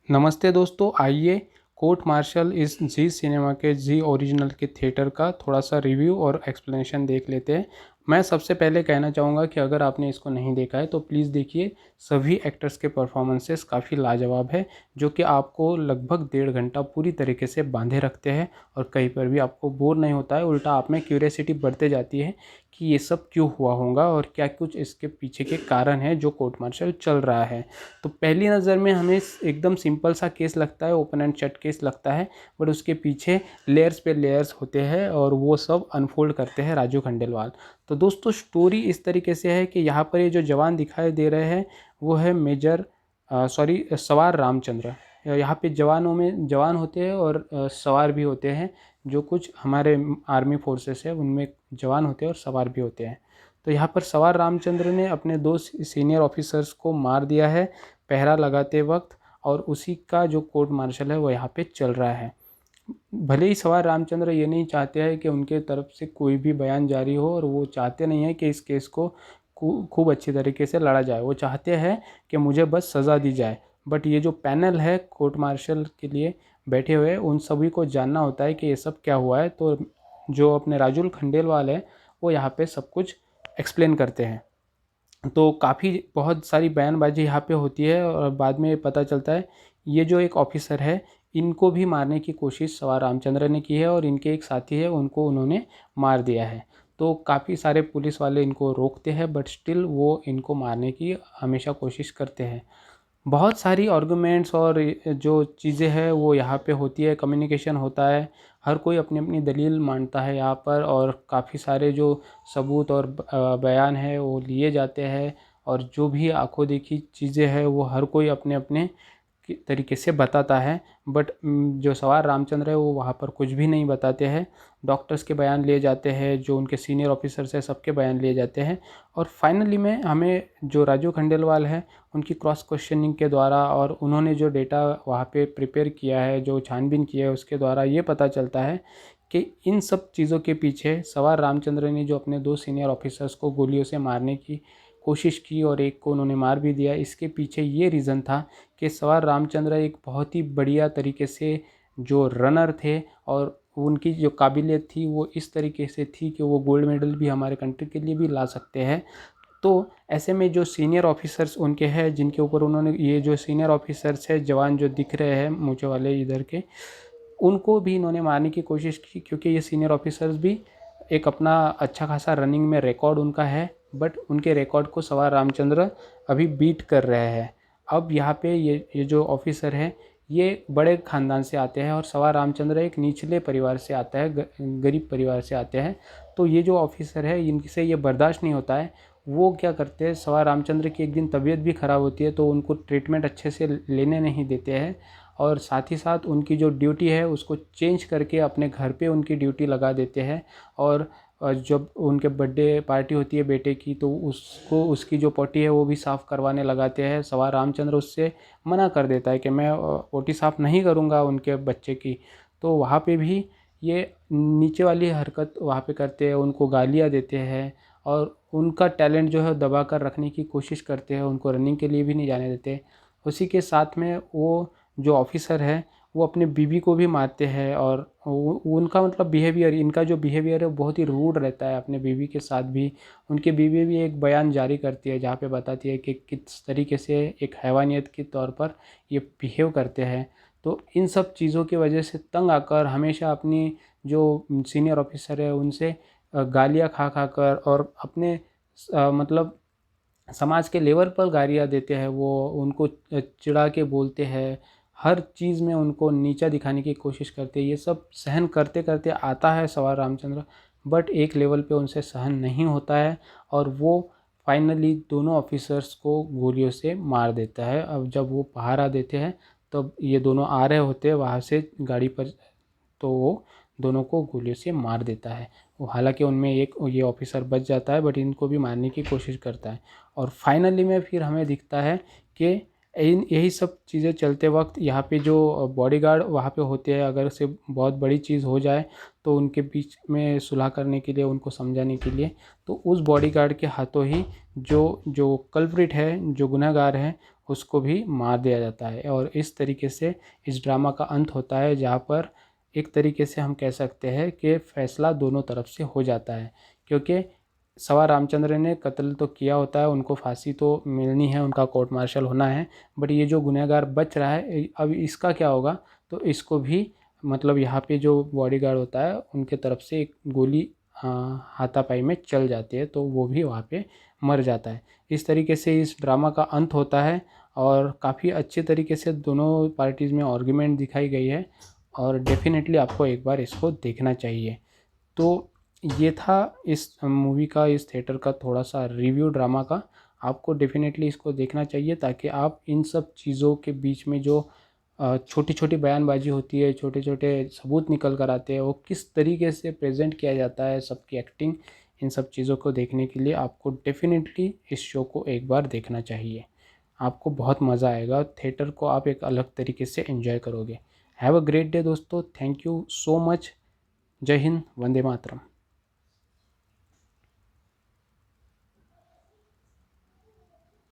नमस्ते दोस्तों, आइए कोर्ट मार्शल इस जी सिनेमा के जी ओरिजिनल के थिएटर का थोड़ा सा रिव्यू और एक्सप्लेनेशन देख लेते हैं। मैं सबसे पहले कहना चाहूँगा कि अगर आपने इसको नहीं देखा है तो प्लीज़ देखिए। सभी एक्टर्स के परफॉर्मेंसेस काफ़ी लाजवाब है, जो कि आपको लगभग 1.5 घंटा पूरी तरीके से बांधे रखते हैं और कहीं पर भी आपको बोर नहीं होता है। उल्टा आप में क्यूरियोसिटी बढ़ते जाती है कि ये सब क्यों हुआ होगा और क्या कुछ इसके पीछे के कारण हैं जो कोर्ट मार्शल चल रहा है। तो पहली नज़र में हमें एकदम सिंपल सा केस लगता है, ओपन एंड शट केस लगता है, बट उसके पीछे लेयर्स पे लेयर्स होते हैं और वो सब अनफोल्ड करते हैं राजू खंडेलवाल। तो दोस्तों, स्टोरी इस तरीके से है कि यहाँ पर ये जो जवान दिखाई दे रहे हैं वो है मेजर सवार रामचंद्र। यहाँ पे जवानों में जवान होते हैं और सवार भी होते हैं। जो कुछ हमारे आर्मी फोर्सेस है उनमें जवान होते हैं और सवार भी होते हैं। तो यहाँ पर सवार रामचंद्र ने अपने 2 सीनियर ऑफिसर्स को मार दिया है पहरा लगाते वक्त, और उसी का जो कोर्ट मार्शल है वो यहाँ पे चल रहा है। भले ही सवार रामचंद्र ये नहीं चाहते हैं कि उनके तरफ से कोई भी बयान जारी हो, और वो चाहते नहीं है कि इस केस को खूब अच्छी तरीके से लड़ा जाए। वो चाहते हैं कि मुझे बस सज़ा दी जाए। बट ये जो पैनल है कोर्ट मार्शल के लिए बैठे हुए, उन सभी को जानना होता है कि ये सब क्या हुआ है। तो जो अपने राजुल खंडेलवाल है वो यहाँ पे सब कुछ एक्सप्लेन करते हैं। तो काफ़ी बहुत सारी बयानबाजी यहाँ पे होती है और बाद में पता चलता है ये जो एक ऑफिसर है इनको भी मारने की कोशिश सवार रामचंद्र ने की है, और इनके एक साथी है उनको उन्होंने मार दिया है। तो काफ़ी सारे पुलिस वाले इनको रोकते हैं, बट स्टिल वो इनको मारने की हमेशा कोशिश करते हैं। बहुत सारी आर्गूमेंट्स और जो चीज़ें हैं वो यहाँ पे होती है, कम्युनिकेशन होता है, हर कोई अपनी अपनी दलील मानता है यहाँ पर, और काफ़ी सारे जो सबूत और बयान है वो लिए जाते हैं, और जो भी आंखों देखी चीज़ें हैं वो हर कोई अपने अपने तरीके से बताता है। बट जो सवार रामचंद्र है वो वहाँ पर कुछ भी नहीं बताते हैं। डॉक्टर्स के बयान लिए जाते हैं, जो उनके सीनियर ऑफिसर्स हैं सबके बयान लिए जाते हैं, और फाइनली में हमें जो राजू खंडेलवाल है उनकी क्रॉस क्वेश्चनिंग के द्वारा और उन्होंने जो डेटा वहाँ पे प्रिपेयर किया है, जो छानबीन किया है, उसके द्वारा ये पता चलता है कि इन सब चीज़ों के पीछे सवार रामचंद्र ने जो अपने 2 सीनियर ऑफिसर्स को गोलियों से मारने की कोशिश की और एक को उन्होंने मार भी दिया, इसके पीछे ये रीज़न था कि सवार रामचंद्र एक बहुत ही बढ़िया तरीके से जो रनर थे, और उनकी जो काबिलियत थी वो इस तरीके से थी कि वो गोल्ड मेडल भी हमारे कंट्री के लिए भी ला सकते हैं। तो ऐसे में जो सीनियर ऑफिसर्स उनके हैं, जिनके ऊपर उन्होंने ये जो सीनियर ऑफिसर्स है जवान जो दिख रहे हैं मुझे वाले इधर के, उनको भी इन्होंने मारने की कोशिश की, क्योंकि ये सीनियर ऑफिसर्स भी एक अपना अच्छा खासा रनिंग में रिकॉर्ड उनका है, बट उनके रिकॉर्ड को सवार रामचंद्र अभी बीट कर रहे हैं। अब यहाँ पे ये जो ऑफिसर है ये बड़े ख़ानदान से आते हैं और सवार रामचंद्र एक निचले परिवार से आता है, गरीब परिवार से आते हैं। तो ये जो ऑफिसर है इनसे ये बर्दाश्त नहीं होता है। वो क्या करते हैं, सवार रामचंद्र की एक दिन तबीयत भी ख़राब होती है तो उनको ट्रीटमेंट अच्छे से लेने नहीं देते हैं, और साथ ही साथ उनकी जो ड्यूटी है उसको चेंज करके अपने घर पे उनकी ड्यूटी लगा देते हैं। और जब उनके बर्थडे पार्टी होती है बेटे की तो उसको उसकी जो पोटी है वो भी साफ़ करवाने लगाते हैं। सवार रामचंद्र उससे मना कर देता है कि मैं पोटी साफ़ नहीं करूँगा उनके बच्चे की। तो वहाँ पे भी ये नीचे वाली हरकत वहाँ पे करते हैं, उनको गालियाँ देते हैं और उनका टैलेंट जो है दबा कर रखने की कोशिश करते हैं, उनको रनिंग के लिए भी नहीं जाने देते। उसी के साथ में वो जो ऑफिसर है वो अपने बीवी को भी मारते हैं, और उनका मतलब बिहेवियर, इनका जो बिहेवियर है वो बहुत ही रूड रहता है अपने बीवी के साथ भी। उनकी बीवी भी एक बयान जारी करती है जहाँ पे बताती है कि किस तरीके से एक हैवानियत के तौर पर ये बिहेव करते हैं। तो इन सब चीज़ों की वजह से तंग आकर हमेशा अपनी जो सीनियर ऑफिसर है उनसे गालियाँ खा खा कर और अपने मतलब समाज के लेवल पर गालियाँ देते हैं, वो उनको चिढ़ा के बोलते हैं, हर चीज़ में उनको नीचा दिखाने की कोशिश करते हैं। ये सब सहन करते करते आता है सवार रामचंद्र, बट एक लेवल पे उनसे सहन नहीं होता है और वो फाइनली दोनों ऑफिसर्स को गोलियों से मार देता है। अब जब वो पहरा देते हैं तब ये दोनों आ रहे होते हैं वहाँ से गाड़ी पर, तो वो दोनों को गोलियों से मार देता है। वो हालांकि उनमें एक ये ऑफिसर बच जाता है, बट इनको भी मारने की कोशिश करता है। और फाइनली में फिर हमें दिखता है कि इन यही सब चीज़ें चलते वक्त यहाँ पे जो बॉडीगार्ड वहाँ पे होते हैं, अगर से बहुत बड़ी चीज़ हो जाए तो उनके बीच में सुलह करने के लिए, उनको समझाने के लिए, तो उस बॉडीगार्ड के हाथों ही जो जो कल्प्रिट है, जो गुनहगार है, उसको भी मार दिया जाता है। और इस तरीके से इस ड्रामा का अंत होता है, जहाँ पर एक तरीके से हम कह सकते हैं कि फ़ैसला दोनों तरफ से हो जाता है, क्योंकि सवा रामचंद्र ने कत्ल तो किया होता है, उनको फांसी तो मिलनी है, उनका कोर्ट मार्शल होना है, बट ये जो गुनहगार बच रहा है अब इसका क्या होगा। तो इसको भी मतलब यहाँ पे जो बॉडीगार्ड होता है उनके तरफ से एक गोली हाथापाई में चल जाती है, तो वो भी वहाँ पे मर जाता है। इस तरीके से इस ड्रामा का अंत होता है और काफ़ी अच्छे तरीके से दोनों पार्टीज़ में आर्गुमेंट दिखाई गई है और डेफिनेटली आपको एक बार इसको देखना चाहिए। तो ये था इस मूवी का, इस थिएटर का थोड़ा सा रिव्यू ड्रामा का। आपको डेफिनेटली इसको देखना चाहिए ताकि आप इन सब चीज़ों के बीच में जो छोटी छोटी बयानबाजी होती है, छोटे छोटे सबूत निकल कर आते हैं, वो किस तरीके से प्रेजेंट किया जाता है, सबकी एक्टिंग, इन सब चीज़ों को देखने के लिए आपको डेफिनेटली इस शो को एक बार देखना चाहिए। आपको बहुत मज़ा आएगा, थिएटर को आप एक अलग तरीके से एंजॉय करोगे। हैव अ ग्रेट डे दोस्तों, थैंक यू सो मच। जय हिंद, वंदे मातरम।